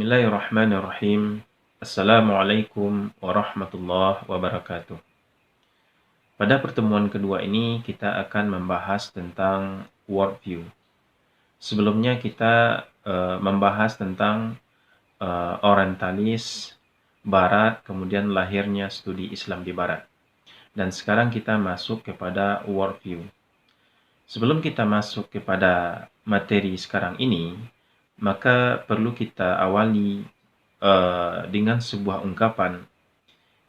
Bismillahirrahmanirrahim. Assalamualaikum warahmatullahi wabarakatuh. Pada pertemuan kedua ini kita akan membahas tentang worldview. Sebelumnya kita membahas tentang orientalis Barat, kemudian lahirnya studi Islam di Barat. Dan sekarang kita masuk kepada worldview. Sebelum kita masuk kepada materi sekarang ini, maka perlu kita awali dengan sebuah ungkapan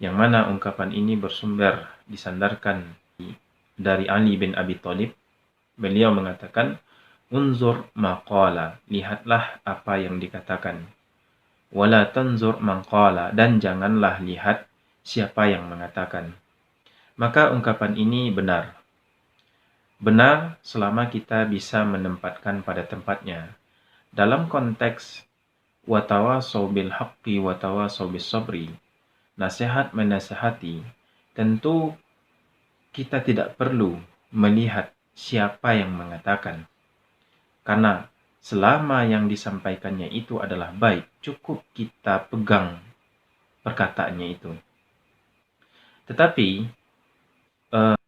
yang mana ungkapan ini bersumber disandarkan dari Ali bin Abi Thalib. Beliau mengatakan, "Unzur maqala, lihatlah apa yang dikatakan. Wala tanzur maqala, dan janganlah lihat siapa yang mengatakan." Maka ungkapan ini benar. Benar selama kita bisa menempatkan pada tempatnya. Dalam konteks watawasaw bil haqqi watawasaw bis sabri, nasihat menasihati, tentu kita tidak perlu melihat siapa yang mengatakan. Karena selama yang disampaikannya itu adalah baik, cukup kita pegang perkataannya itu. Tetapi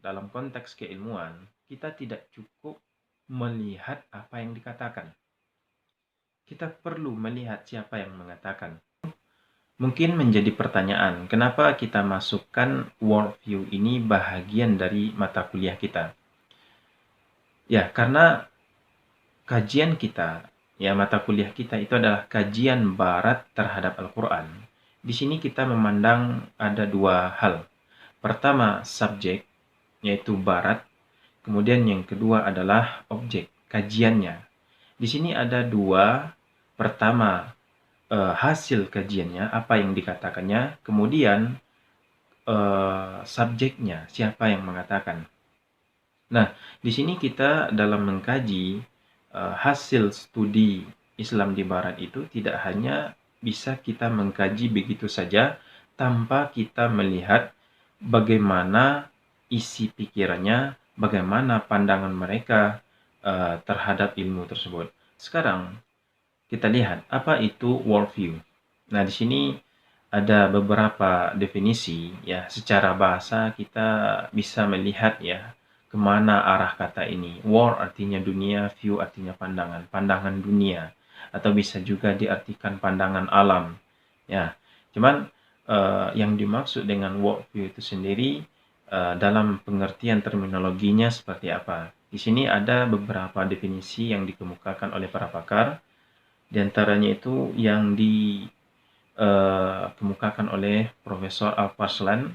dalam konteks keilmuan, kita tidak cukup melihat apa yang dikatakan. Kita perlu melihat siapa yang mengatakan. Mungkin menjadi pertanyaan, kenapa kita masukkan worldview ini bahagian dari mata kuliah kita? Ya, karena kajian kita, ya mata kuliah kita itu adalah kajian Barat terhadap Al-Quran. Di sini kita memandang ada dua hal. Pertama, subjek, yaitu Barat. Kemudian yang kedua adalah objek, kajiannya. Di sini ada dua. Pertama, hasil kajiannya, apa yang dikatakannya, kemudian subjeknya, siapa yang mengatakan. Nah, di sini kita dalam mengkaji hasil studi Islam di Barat itu tidak hanya bisa kita mengkaji begitu saja tanpa kita melihat bagaimana isi pikirannya, bagaimana pandangan mereka terhadap ilmu tersebut. Sekarang kita lihat apa itu worldview. Nah, di sini ada beberapa definisi ya. Secara bahasa kita bisa melihat ya kemana arah kata ini. World artinya dunia, view artinya pandangan, pandangan dunia, atau bisa juga diartikan pandangan alam. Ya, cuman yang dimaksud dengan worldview itu sendiri dalam pengertian terminologinya seperti apa. Di sini ada beberapa definisi yang dikemukakan oleh para pakar. Di antaranya itu yang dikemukakan oleh Profesor Al-Farslan.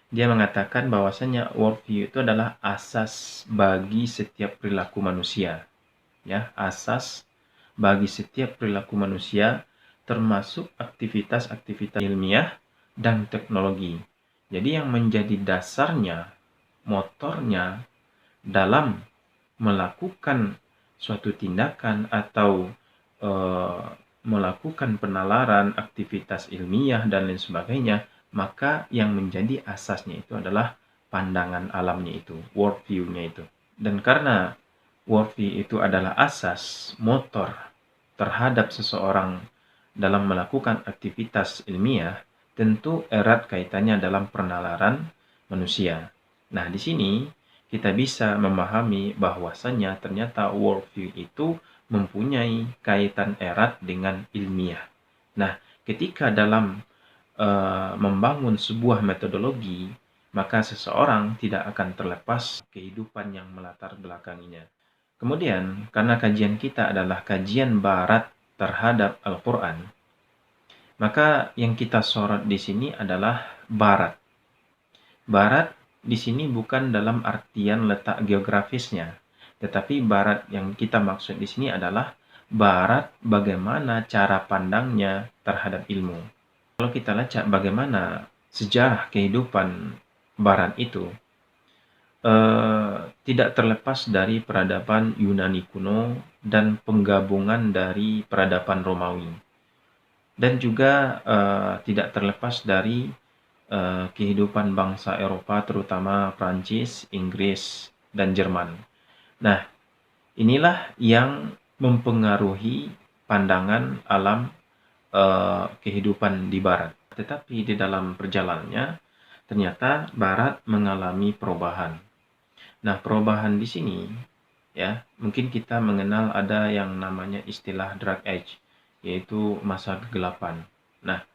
Dia mengatakan bahwasanya worldview itu adalah asas bagi setiap perilaku manusia. Ya, asas bagi setiap perilaku manusia, termasuk aktivitas-aktivitas ilmiah dan teknologi. Jadi yang menjadi dasarnya, motornya dalam melakukan suatu tindakan atau melakukan penalaran aktivitas ilmiah dan lain sebagainya, maka yang menjadi asasnya itu adalah pandangan alamnya itu, worldview-nya itu. Dan karena worldview itu adalah asas motor terhadap seseorang dalam melakukan aktivitas ilmiah, tentu erat kaitannya dalam penalaran manusia. Nah, di sini kita bisa memahami bahwasannya ternyata worldview itu mempunyai kaitan erat dengan ilmiah. Nah, ketika dalam membangun sebuah metodologi, maka seseorang tidak akan terlepas kehidupan yang melatar belakanginya. Kemudian, karena kajian kita adalah kajian Barat terhadap Al-Quran, maka yang kita sorot di sini adalah Barat. Barat di sini bukan dalam artian letak geografisnya, tetapi Barat yang kita maksud di sini adalah Barat bagaimana cara pandangnya terhadap ilmu. Kalau kita lacak bagaimana sejarah kehidupan Barat itu, tidak terlepas dari peradaban Yunani kuno dan penggabungan dari peradaban Romawi. Dan juga tidak terlepas dari kehidupan bangsa Eropa, terutama Prancis, Inggris, dan Jerman. Nah, inilah yang mempengaruhi pandangan alam kehidupan di Barat. Tetapi di dalam perjalanannya, ternyata Barat mengalami perubahan. Nah, perubahan di sini, ya, mungkin kita mengenal ada yang namanya istilah Dark Age, yaitu masa kegelapan. Nah,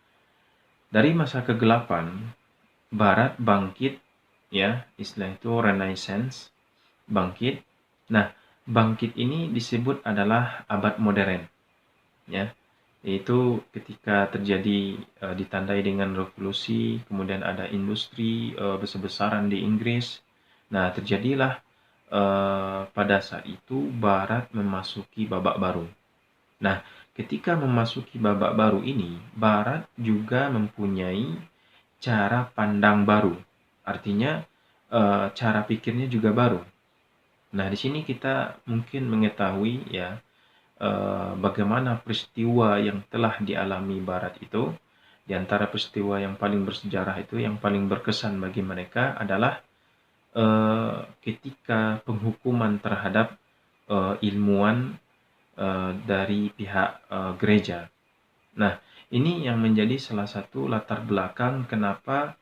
dari masa kegelapan, Barat bangkit, ya, istilah itu Renaissance, bangkit. Nah, bangkit ini disebut adalah abad modern, ya, yaitu ketika terjadi ditandai dengan revolusi, kemudian ada industri besar-besaran di Inggris. Nah, terjadilah pada saat itu Barat memasuki babak baru. Nah, ketika memasuki babak baru ini, Barat juga mempunyai cara pandang baru. Artinya, cara pikirnya juga baru. Nah, di sini kita mungkin mengetahui ya, bagaimana peristiwa yang telah dialami Barat itu. Di antara peristiwa yang paling bersejarah itu, yang paling berkesan bagi mereka adalah ketika penghukuman terhadap ilmuwan dari pihak gereja. Nah, ini yang menjadi salah satu latar belakang kenapa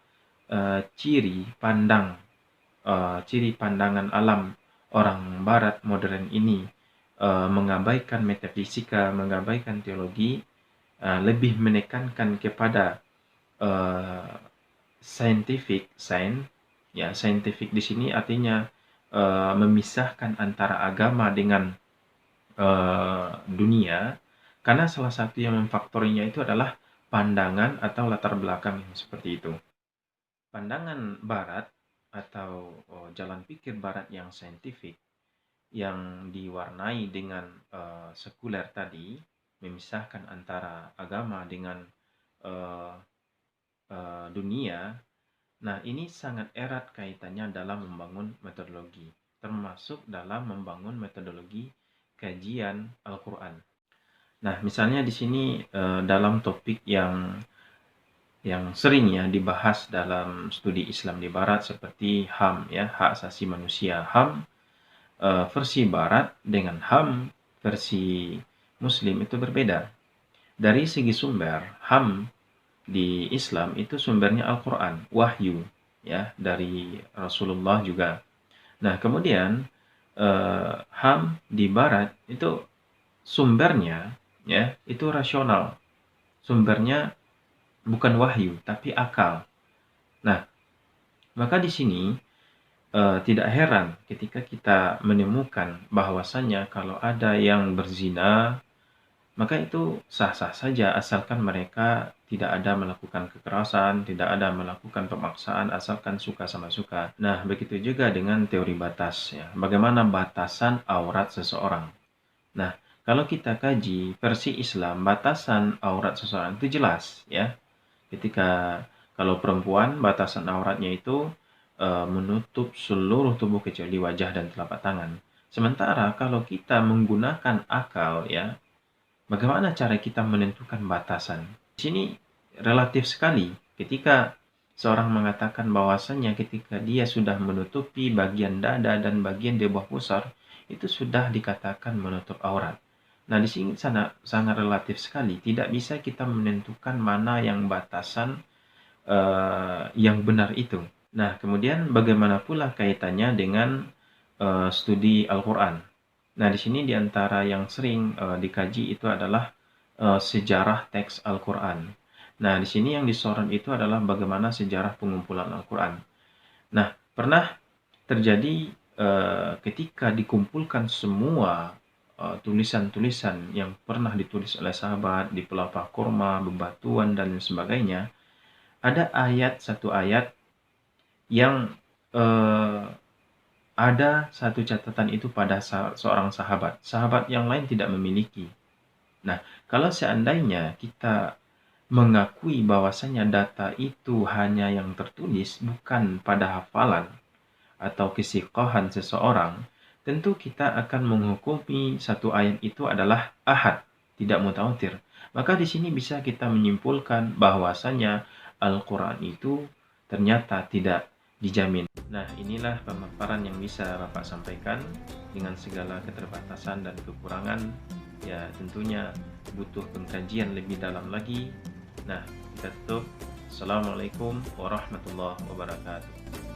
ciri pandangan alam orang Barat modern ini mengabaikan metafisika, mengabaikan teologi, lebih menekankan kepada scientific, ya, scientific di sini artinya memisahkan antara agama dengan dunia, karena salah satu yang memfaktorinya itu adalah pandangan atau latar belakang yang seperti itu. Pandangan Barat atau jalan pikir Barat yang saintifik, yang diwarnai dengan sekuler tadi, memisahkan antara agama dengan dunia. Nah, ini sangat erat kaitannya dalam membangun metodologi, termasuk dalam membangun metodologi kajian Al-Quran. Nah, misalnya di sini dalam topik yang sering ya dibahas dalam studi Islam di Barat seperti HAM, ya, hak asasi manusia. HAM versi Barat dengan HAM versi Muslim itu berbeda. Dari segi sumber, HAM di Islam itu sumbernya Al-Quran, wahyu, ya, dari Rasulullah juga. Nah, kemudian HAM di Barat itu sumbernya, ya, itu rasional. Sumbernya bukan wahyu, tapi akal. Nah, maka di sini tidak heran ketika kita menemukan bahwasannya kalau ada yang berzina, maka itu sah-sah saja asalkan mereka tidak ada melakukan kekerasan, tidak ada melakukan pemaksaan, asalkan suka sama suka. Nah, begitu juga dengan teori batas, ya. Bagaimana batasan aurat seseorang. Nah, kalau kita kaji versi Islam, batasan aurat seseorang itu jelas, ya. Ketika kalau perempuan, batasan auratnya itu menutup seluruh tubuh kecuali wajah dan telapak tangan. Sementara kalau kita menggunakan akal, ya, bagaimana cara kita menentukan batasan? Di sini relatif sekali ketika seorang mengatakan bahwasannya ketika dia sudah menutupi bagian dada dan bagian di bawah pusar, itu sudah dikatakan menutup aurat. Nah, di sini sangat relatif sekali. Tidak bisa kita menentukan mana yang batasan yang benar itu. Nah, kemudian bagaimana pula kaitannya dengan studi Al-Quran? Nah, di sini di antara yang sering dikaji itu adalah sejarah teks Al-Quran. Nah, di sini yang disorot itu adalah bagaimana sejarah pengumpulan Al-Quran. Nah, pernah terjadi ketika dikumpulkan semua tulisan-tulisan yang pernah ditulis oleh sahabat di pelepah kurma, bebatuan, dan sebagainya, ada satu ayat yang ada satu catatan itu pada seorang sahabat. Sahabat yang lain tidak memiliki. Nah, kalau seandainya kita mengakui bahwasanya data itu hanya yang tertulis, bukan pada hafalan atau kesiqahan seseorang, tentu kita akan menghukumi satu ayat itu adalah ahad, tidak mutawatir. Maka di sini bisa kita menyimpulkan bahwasanya Al-Quran itu ternyata tidak dijamin. Nah, inilah pemaparan yang bisa Bapak sampaikan dengan segala keterbatasan dan kekurangan. ya tentunya butuh pengkajian lebih dalam lagi. Nah, kita tutup. Assalamualaikum warahmatullahi wabarakatuh.